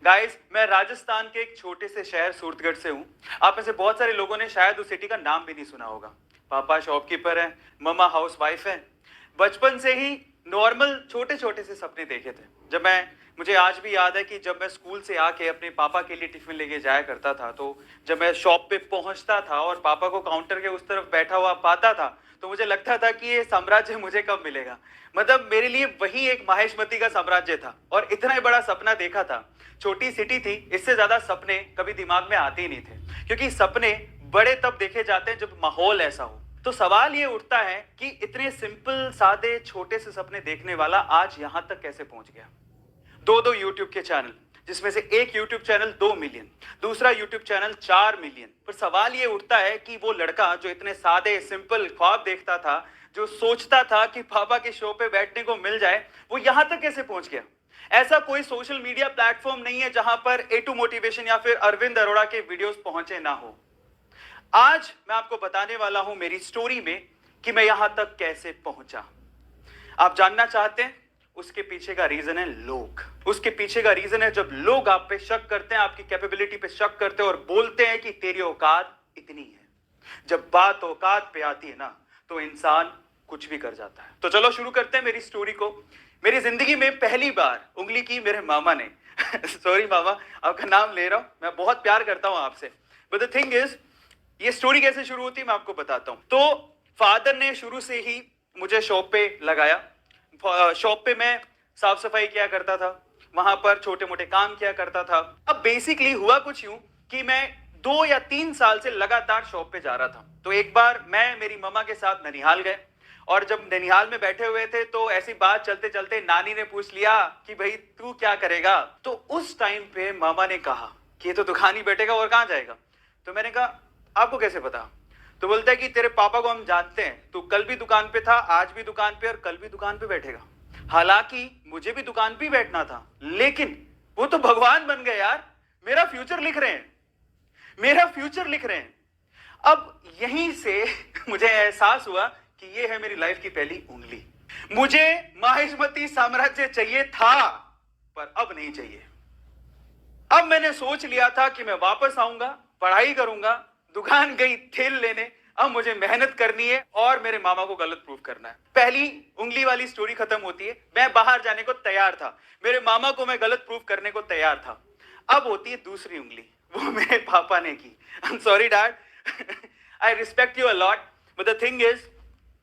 Guys, मैं राजस्थान के एक छोटे से शहर सूरतगढ़ से हूँ। आप में से बहुत सारे लोगों ने शायद उस सिटी का नाम भी नहीं सुना होगा। पापा शॉपकीपर हैं, मम्मा हाउस वाइफ है। बचपन से ही नॉर्मल छोटे छोटे से सपने देखे थे। मुझे आज भी याद है कि जब मैं स्कूल से आके अपने पापा के लिए टिफिन लेके जाया करता था, तो जब मैं शॉप पे पहुंचता था और पापा को काउंटर के उस तरफ बैठा हुआ पाता था, तो मुझे लगता था कि ये साम्राज्य मुझे कब मिलेगा। मतलब मेरे लिए वही एक माहेशमती का साम्राज्य था और इतना ही बड़ा सपना देखा था। छोटी सिटी थी, इससे ज्यादा सपने कभी दिमाग में आते ही नहीं थे, क्योंकि सपने बड़े तब देखे जाते हैं जब माहौल ऐसा हो। तो सवाल ये उठता है कि इतने सिंपल सादे छोटे से सपने देखने वाला आज यहां तक कैसे पहुंच गया। दो दो यूट्यूब के चैनल, जिसमें से एक यूट्यूब चैनल 2 मिलियन, दूसरा यूट्यूब चैनल 4 मिलियन। पर सवाल ये उठता है कि वो लड़का जो इतने सादे सिंपल ख्वाब देखता था, जो सोचता था कि पापा के शो पे बैठने को मिल जाए, वो यहां तक कैसे पहुंच गया। ऐसा कोई सोशल मीडिया प्लेटफॉर्म नहीं है जहां पर A2 मोटिवेशन या फिर अरविंद अरोड़ा के वीडियोस पहुंचे ना हो। आज मैं आपको बताने वाला हूं मेरी स्टोरी में कि मैं यहां तक कैसे पहुंचा। आप जानना चाहते हैं? उसके पीछे का रीजन है लोग। उसके पीछे का रीजन है जब लोग आप पे शक करते हैं, आपकी कैपेबिलिटी पे शक करते हैं और बोलते हैं कि तेरी औकात इतनी है। जब बात औकात पे आती है ना, तो इंसान कुछ भी कर जाता है। तो चलो शुरू करते हैं मेरी स्टोरी को। मेरी जिंदगी में पहली बार उंगली की मेरे मामा ने सॉरी मामा, आपका नाम ले रहा हूं, मैं बहुत प्यार करता हूं आपसे। बट द थिंग इज, ये स्टोरी कैसे शुरू होती है मैं आपको बताता हूं। तो फादर ने शुरू से ही मुझे शॉप पे लगाया। शॉप पे मैं साफ सफाई किया करता था, वहां पर छोटे मोटे काम किया करता था। अब बेसिकली हुआ कुछ यूं कि मैं 2 या 3 साल से लगातार शॉप पे जा रहा था। तो एक बार मैं मेरी मम्मा के साथ ननिहाल गए, और जब ननिहाल में बैठे हुए थे तो ऐसी बात चलते चलते नानी ने पूछ लिया कि भाई तू क्या करेगा। तो उस टाइम पे मामा ने कहा कि ये तो दुकान ही बैठेगा और कहां जाएगा। तो मैंने कहा आपको कैसे पता। तो बोलता है कि तेरे पापा को हम जानते हैं, तू कल भी दुकान पे था, आज भी दुकान पे और कल भी दुकान पे बैठेगा। हालांकि मुझे भी दुकान पे बैठना था, लेकिन वो तो भगवान बन गए यार, मेरा फ्यूचर लिख रहे हैं, मेरा फ्यूचर लिख रहे हैं। अब यहीं से मुझे एहसास हुआ कि ये है मेरी लाइफ की पहली उंगली। मुझे माहिष्मती साम्राज्य चाहिए था, पर अब नहीं चाहिए। अब मैंने सोच लिया था कि मैं वापस आऊंगा, पढ़ाई करूंगा, दुकान गई तेल लेने। अब मुझे मेहनत करनी है और मेरे मामा को गलत प्रूफ करना है। पहली उंगली वाली स्टोरी खत्म होती है, मैं बाहर जाने को तैयार था, मेरे मामा को मैं गलत प्रूफ करने को तैयार था। अब होती है दूसरी उंगली, वो मेरे पापा ने की। I am sorry dad, I respect you a lot, but the thing is,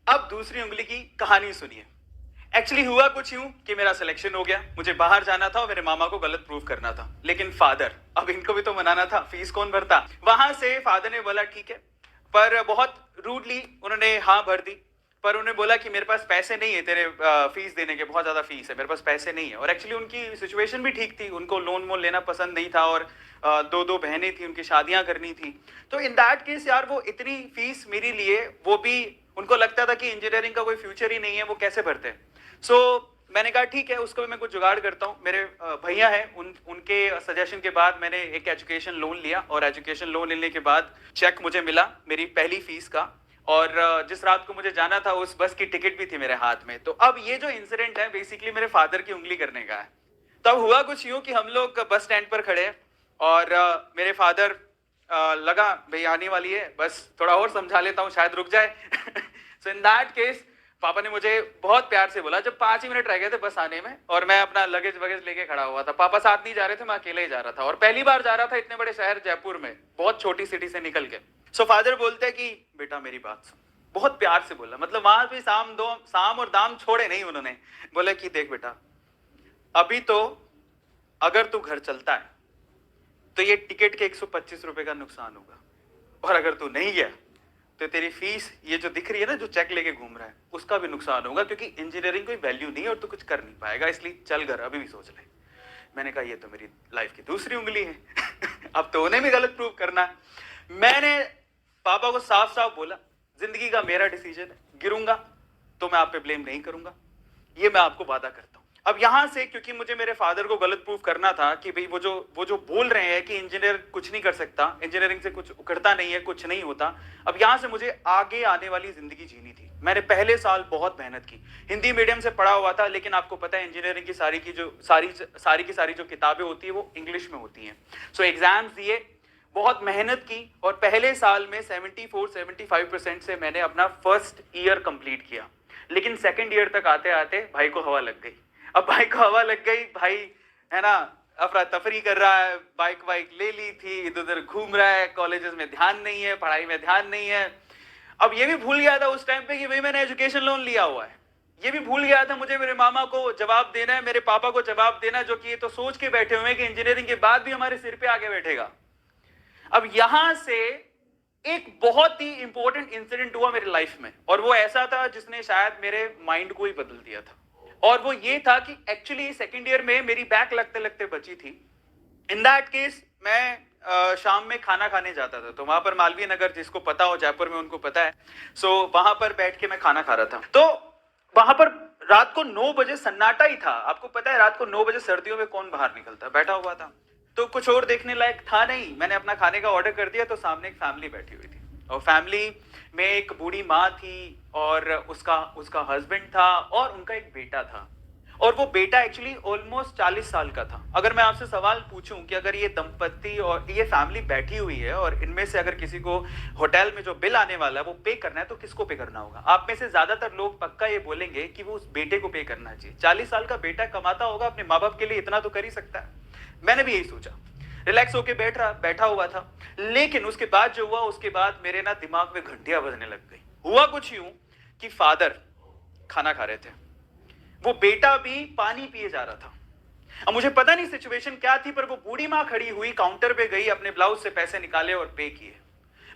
अब दूसरी उंगली की कहानी सुनिए। एक्चुअली हुआ कुछ यूं कि मेरा सिलेक्शन हो गया, मुझे बाहर जाना था और मेरे मामा को गलत प्रूफ करना था। लेकिन फादर, अब इनको भी तो मनाना था, फीस कौन भरता। वहां से फादर ने बोला ठीक है, पर बहुत रूडली उन्होंने हाँ भर दी। पर उन्होंने बोला कि मेरे पास पैसे नहीं है तेरे फीस देने के, बहुत ज्यादा फीस है, मेरे पास पैसे नहीं है। और एक्चुअली उनकी सिचुएशन भी ठीक थी, उनको लोन वोन लेना पसंद नहीं था और दो दो बहनें थी, उनकी शादियां करनी थी। तो इन दैट केस यार, वो इतनी फीस मेरे लिए, वो भी उनको लगता था कि इंजीनियरिंग का कोई फ्यूचर ही नहीं है, वो कैसे भरते। सो मैंने कहा ठीक है, उसको भी मैं कुछ जुगाड़ करता हूँ। मेरे भैया हैं, उनके सजेशन के बाद मैंने एक एजुकेशन लोन लिया, और एजुकेशन लोन लेने के बाद चेक मुझे मिला मेरी पहली फीस का। और जिस रात को मुझे जाना था, उस बस की टिकट भी थी मेरे हाथ में। तो अब ये जो इंसिडेंट है बेसिकली मेरे फादर की उंगली करने का है। तब हुआ कुछ यूं कि हम लोग बस स्टैंड पर खड़े हैं और मेरे फादर, लगा भाई आने वाली है बस, थोड़ा और समझा लेता हूँ शायद रुक जाए। सो इन दैट केस पापा ने मुझे बहुत प्यार से बोला, जब 5 ही मिनट रह गए थे बस आने में, और मैं अपना लगेज वगेज लेके खड़ा हुआ था। पापा साथ नहीं जा रहे थे, मैं अकेले ही जा रहा था, और पहली बार जा रहा था इतने बड़े शहर जयपुर में, बहुत छोटी सिटी से निकल के। सो फादर बोलते हैं कि बेटा मेरी बात सुन। बहुत प्यार से बोला, मतलब वहां भी साम और दाम छोड़े नहीं उन्होंने। बोले कि देख बेटा, अभी तो अगर तू घर चलता है तो ये टिकट के 125 रुपए का नुकसान होगा, और अगर तू नहीं गया तो तेरी फीस ये जो दिख रही है ना, जो चेक लेके घूम रहा है, उसका भी नुकसान होगा, क्योंकि इंजीनियरिंग कोई वैल्यू नहीं है और तू कुछ कर नहीं पाएगा, इसलिए चल घर, अभी भी सोच ले। मैंने कहा ये तो मेरी लाइफ की दूसरी उंगली है। अब तो उन्हें भी गलत प्रूव करना है। मैंने पापा को साफ साफ बोला, जिंदगी का मेरा डिसीजन है, गिरूंगा तो मैं आप पे ब्लेम नहीं करूंगा, ये मैं आपको वादा करता हूं। अब यहाँ से क्योंकि मुझे मेरे फादर को गलत प्रूफ करना था कि भाई वो जो बोल रहे हैं कि इंजीनियर कुछ नहीं कर सकता, इंजीनियरिंग से कुछ उखड़ता नहीं है, कुछ नहीं होता। अब यहाँ से मुझे आगे आने वाली जिंदगी जीनी थी। मैंने पहले साल बहुत मेहनत की, हिंदी मीडियम से पढ़ा हुआ था, लेकिन आपको पता है इंजीनियरिंग की सारी जो किताबें होती है वो इंग्लिश में होती हैं। सो एग्जाम्स दिए, बहुत मेहनत की, और पहले साल में 74-75% से मैंने अपना फर्स्ट ईयर कंप्लीट किया। लेकिन सेकंड ईयर तक आते आते भाई को हवा लग गई। अब भाई को हवा लग गई, भाई है ना अफरा तफरी कर रहा है, बाइक ले ली थी, इधर उधर घूम रहा है, कॉलेजेस में ध्यान नहीं है, पढ़ाई में ध्यान नहीं है। अब ये भी भूल गया था उस टाइम पे कि भाई मैंने एजुकेशन लोन लिया हुआ है। ये भी भूल गया था मुझे मेरे मामा को जवाब देना है, मेरे पापा को जवाब देना है, जो कि ये तो सोच के बैठे हुए हैं कि इंजीनियरिंग के बाद भी हमारे सिर पे आगे बैठेगा। अब यहां से एक बहुत ही इंपॉर्टेंट इंसिडेंट हुआ मेरी लाइफ में, और वो ऐसा था जिसने शायद मेरे माइंड को ही बदल दिया था। और वो ये था कि एक्चुअली सेकंड ईयर में मेरी बैक लगते लगते बची थी। इन दैट केस मैं शाम में खाना खाने जाता था, तो वहां पर मालवीय नगर, जिसको पता हो जयपुर में उनको पता है, सो वहां पर बैठ के मैं खाना खा रहा था। तो वहां पर रात को 9 बजे सन्नाटा ही था। आपको पता है रात को 9 बजे सर्दियों में कौन बाहर निकलता, बैठा हुआ था, तो कुछ और देखने लायक था नहीं। मैंने अपना खाने का ऑर्डर कर दिया, तो सामने एक फैमिली बैठी हुई थी, और फैमिली में एक बूढ़ी माँ थी, और उसका हस्बैंड था, और उनका एक बेटा था। और वो बेटा एक्चुअली ऑलमोस्ट 40 साल का था। अगर मैं आपसे सवाल पूछूं कि अगर ये दंपत्ति और ये फैमिली बैठी हुई है, और इनमें से अगर किसी को होटल में जो बिल आने वाला है वो पे करना है, तो किसको पे करना होगा? आप में से ज्यादातर लोग पक्का ये बोलेंगे कि वो उस बेटे को पे करना चाहिए। 40 साल का बेटा कमाता होगा, अपने माँ बाप के लिए इतना तो कर ही सकता है। मैंने भी यही सोचा, रिलैक्स होके बैठा हुआ था। लेकिन उसके बाद जो हुआ, उसके बाद मेरे ना दिमाग में घंटियां बजने लग गई। हुआ कुछ यूं कि फादर खाना खा रहे थे, वो बेटा भी पानी पिए जा रहा था। अब मुझे पता नहीं सिचुएशन क्या थी, पर वो बूढ़ी मां खड़ी हुई काउंटर पे गई, अपने ब्लाउज से पैसे निकाले और पे किए।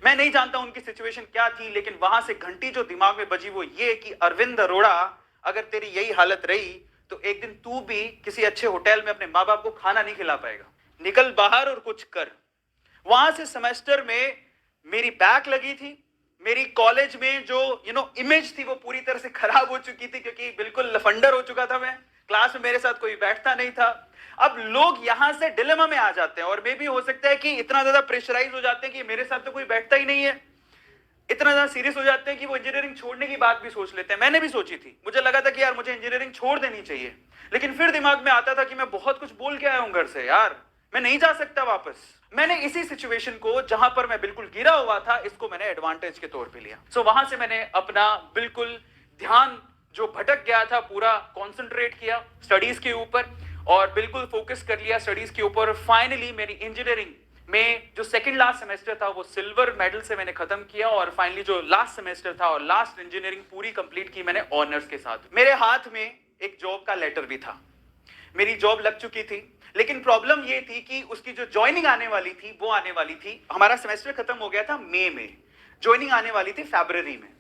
मैं नहीं जानता उनकी सिचुएशन क्या थी, लेकिन वहां से घंटी जो दिमाग में बजी वो ये कि अरविंद अरोड़ा, अगर तेरी यही हालत रही तो एक दिन तू भी किसी अच्छे होटल में अपने माँ बाप को खाना नहीं खिला पाएगा। निकल बाहर और कुछ कर। वहां से सेमेस्टर में मेरी बैक लगी थी। मेरी कॉलेज में जो इमेज थी वो पूरी तरह से खराब हो चुकी थी, क्योंकि बिल्कुल लफंडर हो चुका था मैं। क्लास में मेरे साथ कोई बैठता नहीं था। अब लोग यहां से डिलेमा में आ जाते हैं, और मे भी हो सकता है कि इतना ज्यादा प्रेशराइज हो जाते हैं कि मेरे साथ तो कोई बैठता ही नहीं है, इतना ज्यादा सीरियस हो जाते हैं कि वो इंजीनियरिंग छोड़ने की बात भी सोच लेते हैं। मैंने भी सोची थी, मुझे लगा था कि यार मुझे इंजीनियरिंग छोड़ देनी चाहिए, लेकिन फिर दिमाग में आता था कि मैं बहुत कुछ बोल के आया हूं घर से, यार मैं नहीं जा सकता वापस। मैंने इसी सिचुएशन को, जहां पर मैं बिल्कुल गिरा हुआ था, इसको मैंने एडवांटेज के तौर पे लिया। सो वहां से मैंने अपना बिल्कुल ध्यान जो भटक गया था पूरा कंसंट्रेट किया स्टडीज के ऊपर, और बिल्कुल फोकस कर लिया स्टडीज के ऊपर। फाइनली मेरी इंजीनियरिंग में जो सेकंड लास्ट सेमेस्टर था वो सिल्वर मेडल से मैंने खत्म किया, और फाइनली जो लास्ट सेमेस्टर था और लास्ट इंजीनियरिंग पूरी कंप्लीट की मैंने ऑनर्स के साथ। मेरे हाथ में एक जॉब का लेटर भी था, मेरी जॉब लग चुकी थी, लेकिन प्रॉब्लम ये थी कि उसकी जो ज्वाइनिंग आने वाली थी वो आने वाली थी, हमारा सेमेस्टर खत्म हो गया था मई में, ज्वाइनिंग आने वाली थी फरवरी में।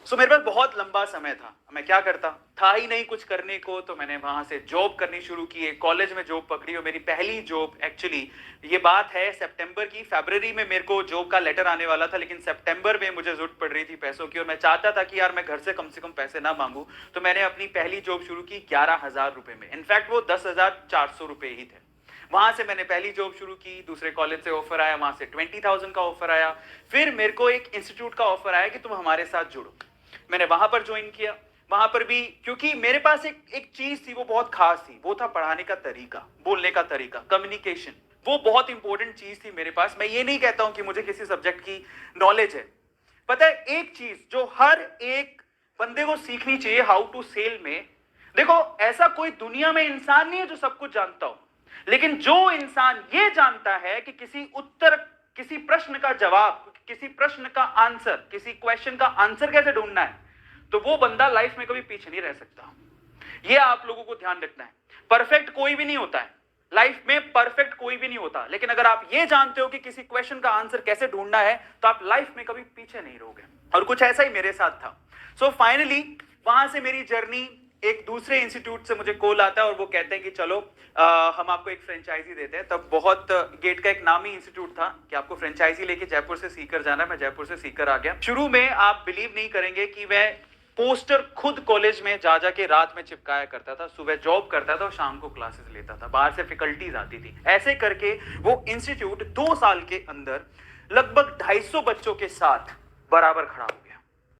सो मेरे पास बहुत लंबा समय था, मैं क्या करता, था ही नहीं कुछ करने को। तो मैंने वहां से जॉब करनी शुरू की, कॉलेज में जॉब पकड़ी, और मेरी पहली जॉब एक्चुअली, ये बात है सितंबर की, फरवरी में मेरे को जॉब का लेटर आने वाला था, लेकिन सितंबर में मुझे जरूरत पड़ रही थी पैसों की, और मैं चाहता था कि यार मैं घर से कम पैसे ना मांगू। तो मैंने अपनी पहली जॉब शुरू की 11,000 रुपए में, इनफैक्ट वो 10,400 रुपए ही थे। वहां से मैंने पहली जॉब शुरू की, दूसरे कॉलेज से ऑफर आया, वहां से 20,000 का ऑफर आया। फिर मेरे को एक इंस्टीट्यूट का ऑफर आया कि तुम हमारे साथ जुड़ो। मैंने वहां पर ज्वाइन किया। वहां पर भी क्योंकि मेरे पास एक चीज थी वो बहुत खास थी, वो था पढ़ाने का तरीका, बोलने का तरीका, कम्युनिकेशन। वो बहुत इंपॉर्टेंट चीज थी मेरे पास। मैं ये नहीं कहता हूं कि मुझे किसी सब्जेक्ट की नॉलेज है। पता है एक चीज जो हर एक बंदे को सीखनी चाहिए हाउ टू सेल में, देखो ऐसा कोई दुनिया में इंसान नहीं है जो सब कुछ जानता हो, लेकिन जो इंसान ये जानता है कि किसी प्रश्न का जवाब, किसी प्रश्न का आंसर, किसी क्वेश्चन का आंसर कैसे ढूंढना है, तो वो बंदा लाइफ में कभी पीछे नहीं रह सकता। ये आप लोगों को ध्यान रखना है। परफेक्ट कोई भी नहीं होता है लाइफ में, परफेक्ट कोई भी नहीं होता, लेकिन अगर आप ये जानते हो कि किसी क्वेश्चन का आंसर कैसे ढूंढना है, तो आप लाइफ में कभी पीछे नहीं रहोगे। और कुछ ऐसा ही मेरे साथ था। सो फाइनली वहां से मेरी जर्नी, एक दूसरे इंस्टीट्यूट से मुझे कॉल आता है और वो कहते हैं कि चलो हम आपको एक फ्रेंचाइजी देते हैं। तब बहुत गेट का एक नामी इंस्टीट्यूट था कि आपको फ्रेंचाइजी लेके जयपुर से सीकर जाना है। मैं जयपुर से सीकर आ गया। शुरू में आप बिलीव नहीं करेंगे कि मैं पोस्टर खुद कॉलेज में जा जाके रात में चिपकाया करता था, सुबह जॉब करता था और शाम को क्लासेस लेता था, बाहर से फैकल्टीज आती थी। ऐसे करके वो इंस्टीट्यूट 2 साल के अंदर लगभग 250 बच्चों के साथ बराबर खड़ा हो गया।